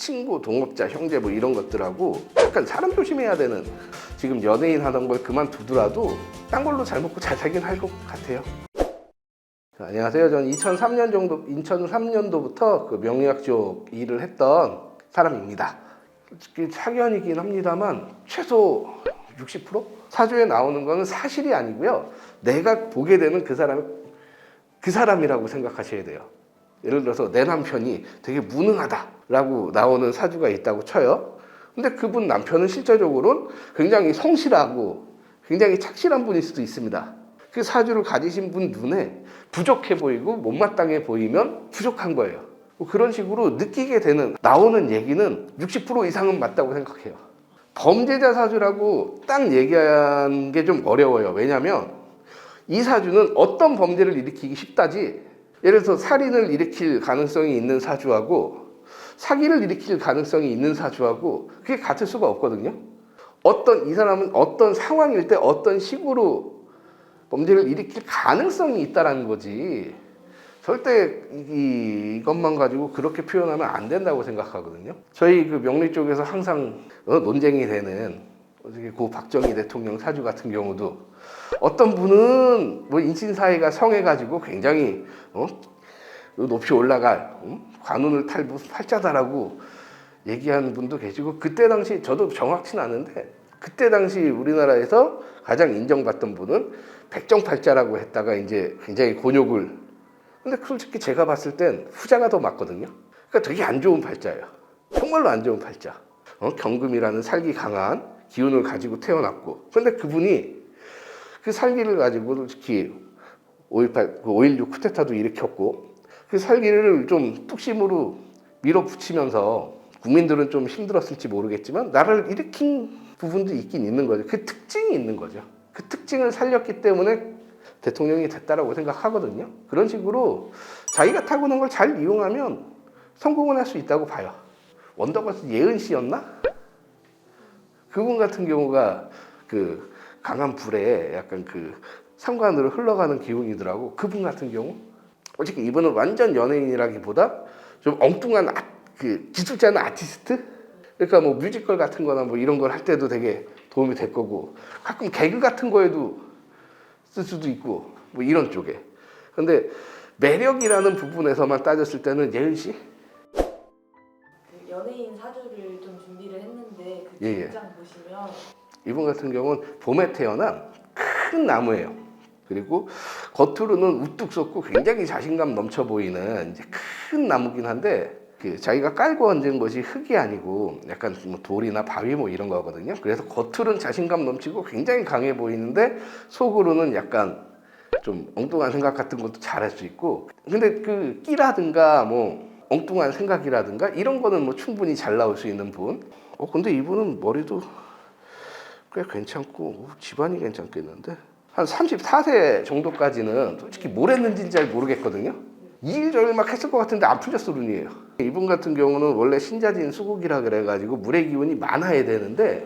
친구, 동업자, 형제 뭐 이런 것들하고 약간 사람 조심해야 되는, 지금 연예인 하던 걸 그만두더라도 딴 걸로 잘 먹고 잘 살긴 할 것 같아요. 자, 안녕하세요. 저는 2003년도부터 그 명리학 쪽 일을 했던 사람입니다. 솔직히 차견이긴 합니다만 최소 60% 사주에 나오는 거는 사실이 아니고요. 내가 보게 되는 그 사람이라고 생각하셔야 돼요. 예를 들어서 내 남편이 되게 무능하다라고 나오는 사주가 있다고 쳐요. 근데 그분 남편은 실제적으로는 굉장히 성실하고 굉장히 착실한 분일 수도 있습니다. 그 사주를 가지신 분 눈에 부족해 보이고 못마땅해 보이면 부족한 거예요. 그런 식으로 느끼게 되는, 나오는 얘기는 60% 이상은 맞다고 생각해요. 범죄자 사주라고 딱 얘기하는 게 좀 어려워요. 왜냐하면 이 사주는 어떤 범죄를 일으키기 쉽다지, 예를 들어서 살인을 일으킬 가능성이 있는 사주하고 사기를 일으킬 가능성이 있는 사주하고 그게 같을 수가 없거든요. 이 사람은 어떤 상황일 때 어떤 식으로 범죄를 일으킬 가능성이 있다는 거지, 절대 이것만 가지고 그렇게 표현하면 안 된다고 생각하거든요. 저희 그 명리 쪽에서 항상 논쟁이 되는 고 박정희 대통령 사주 같은 경우도 어떤 분은 뭐 인신사회가 성해가지고 굉장히 높이 올라갈 관운을 탈 무슨 팔자다라고 얘기하는 분도 계시고, 그때 당시 저도 정확치는 않은데 그때 당시 우리나라에서 가장 인정받던 분은 백정팔자라고 했다가 이제 굉장히 곤욕을, 근데 솔직히 제가 봤을 땐 후자가 더 맞거든요. 그러니까 되게 안 좋은 팔자예요. 정말로 안 좋은 팔자. 경금이라는 살기 강한 기운을 가지고 태어났고, 근데 그분이 그 살기를 가지고 솔직히 5.16 쿠데타도 일으켰고, 그 살기를 좀 뚝심으로 밀어붙이면서 국민들은 좀 힘들었을지 모르겠지만 나라를 일으킨 부분도 있긴 있는 거죠. 그 특징이 있는 거죠. 그 특징을 살렸기 때문에 대통령이 됐다라고 생각하거든요. 그런 식으로 자기가 타고난 걸 잘 이용하면 성공을 할 수 있다고 봐요. 원더걸스 예은 씨였나? 그분 같은 경우가 그 강한 불에 약간 그 상관으로 흘러가는 기운이더라고. 그분 같은 경우 솔직히 이분은 완전 연예인이라기보다 좀 엉뚱한 그 기술자는 아티스트? 그러니까 뭐 뮤지컬 같은 거나 뭐 이런 걸 할 때도 되게 도움이 될 거고, 가끔 개그 같은 거에도 쓸 수도 있고 뭐 이런 쪽에. 근데 매력이라는 부분에서만 따졌을 때는 예은 씨? 그 연예인 사주를 좀 준비를 했는데 그 문장 보시면 이분 같은 경우는 봄에 태어난 큰 나무예요. 그리고 겉으로는 우뚝 솟고 굉장히 자신감 넘쳐 보이는 이제 큰 나무긴 한데, 그 자기가 깔고 얹은 것이 흙이 아니고 약간 뭐 돌이나 바위 뭐 이런 거거든요. 그래서 겉으로는 자신감 넘치고 굉장히 강해 보이는데 속으로는 약간 좀 엉뚱한 생각 같은 것도 잘할 수 있고, 근데 그 끼라든가 뭐 엉뚱한 생각이라든가 이런 거는 뭐 충분히 잘 나올 수 있는 분. 근데 이분은 머리도 꽤 괜찮고 집안이 괜찮겠는데, 한 34세 정도까지는 솔직히 뭘 했는지는 잘 모르겠거든요. 이일저일 막 했을 것 같은데 안 풀렸어 눈이에요. 이분 같은 경우는 원래 신자진 수국이라 그래가지고 물의 기운이 많아야 되는데,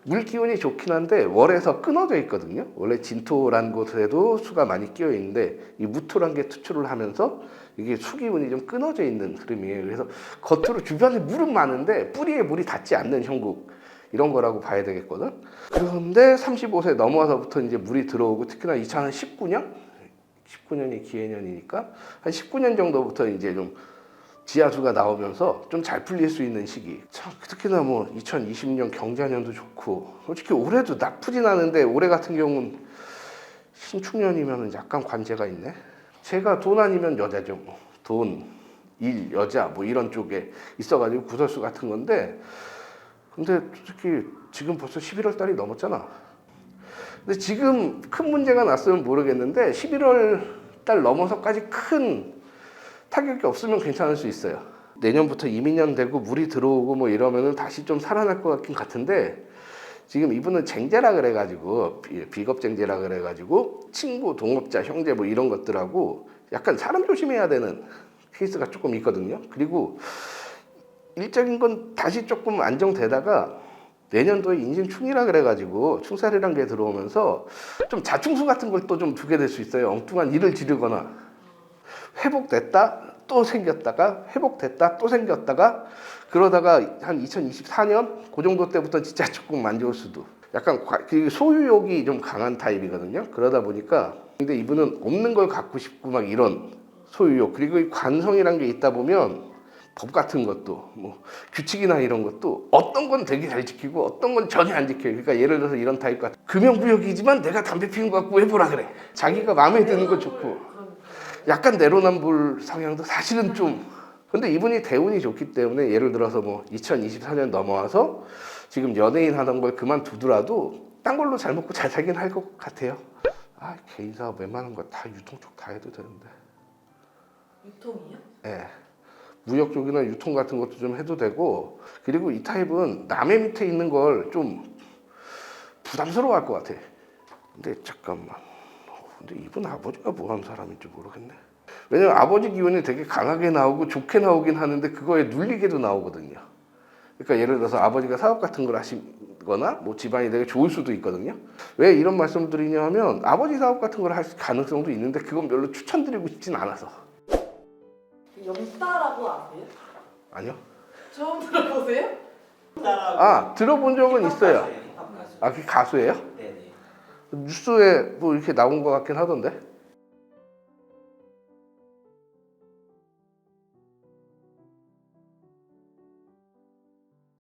물 기운이 좋긴 한데 월에서 끊어져 있거든요. 원래 진토란 곳에도 수가 많이 끼어 있는데 이 무토란 게 투출을 하면서 이게 수 기운이 좀 끊어져 있는 흐름이에요. 그래서 겉으로 주변에 물은 많은데 뿌리에 물이 닿지 않는 형국, 이런 거라고 봐야 되겠거든. 그런데 35세 넘어서부터 이제 물이 들어오고, 특히나 2019년이 기해년이니까 한 19년 정도부터 이제 좀 지하수가 나오면서 좀 잘 풀릴 수 있는 시기. 참, 특히나 뭐 2020년 경자년도 좋고, 솔직히 올해도 나쁘진 않은데 올해 같은 경우는 신축년이면 약간 관제가 있네. 제가 돈 아니면 여자죠. 뭐. 돈, 일, 여자 뭐 이런 쪽에 있어가지고 구설수 같은 건데, 근데 솔직히 지금 벌써 11월 달이 넘었잖아. 근데 지금 큰 문제가 났으면 모르겠는데 11월 달 넘어서까지 큰 타격이 없으면 괜찮을 수 있어요. 내년부터 이민년 되고 물이 들어오고 뭐 이러면은 다시 좀 살아날 것 같긴 같은데, 지금 이분은 쟁제라 그래가지고 비겁쟁제라 그래가지고 친구, 동업자, 형제 뭐 이런 것들하고 약간 사람 조심해야 되는 케이스가 조금 있거든요. 그리고 일적인 건 다시 조금 안정되다가 내년도에 인신충이라 그래가지고 충살이란 게 들어오면서 좀 자충수 같은 걸 또 좀 두게 될 수 있어요. 엉뚱한 일을 지르거나. 회복됐다? 또 생겼다가 회복됐다 또 생겼다가 그러다가 한 2024년 그 정도 때부터 진짜 조금 안 좋을 수도. 약간 그 소유욕이 좀 강한 타입이거든요. 그러다 보니까 근데 이분은 없는 걸 갖고 싶고 막 이런 소유욕 그리고 이 관성이란 게 있다 보면 법 같은 것도 뭐 규칙이나 이런 것도 어떤 건 되게 잘 지키고 어떤 건 전혀 안 지켜요. 그러니까 예를 들어서 이런 타입 같은 금연구역이지만 내가 담배 피는 거 갖고 해보라 그래. 자기가 마음에 드는 거 좋고 약간 내로남불 성향도 사실은 좀 근데 이분이 대운이 좋기 때문에 예를 들어서 뭐 2024년 넘어와서 지금 연예인 하던 걸 그만두더라도 딴 걸로 잘 먹고 잘 살긴 할 것 같아요. 아 개인 사업 웬만한 거 다 유통 쪽 다 해도 되는데. 유통이요? 예. 무역 쪽이나 유통 같은 것도 좀 해도 되고 그리고 이 타입은 남의 밑에 있는 걸 좀 부담스러워 할 것 같아. 근데 잠깐만. 근데 이분 아버지가 뭐 하는 사람인지 모르겠네. 왜냐면 아버지 기운이 되게 강하게 나오고 좋게 나오긴 하는데 그거에 눌리게도 나오거든요. 그러니까 예를 들어서 아버지가 사업 같은 걸 하시거나 뭐 집안이 되게 좋을 수도 있거든요. 왜 이런 말씀을 드리냐 하면 아버지 사업 같은 걸 할 가능성도 있는데 그건 별로 추천드리고 싶진 않아서. 영따라고 아세요? 아니요. 처음 들어보세요? 아 들어본 적은 있어요. 아 그 가수예요? 네네. 뉴스에 뭐 이렇게 나온 것 같긴 하던데.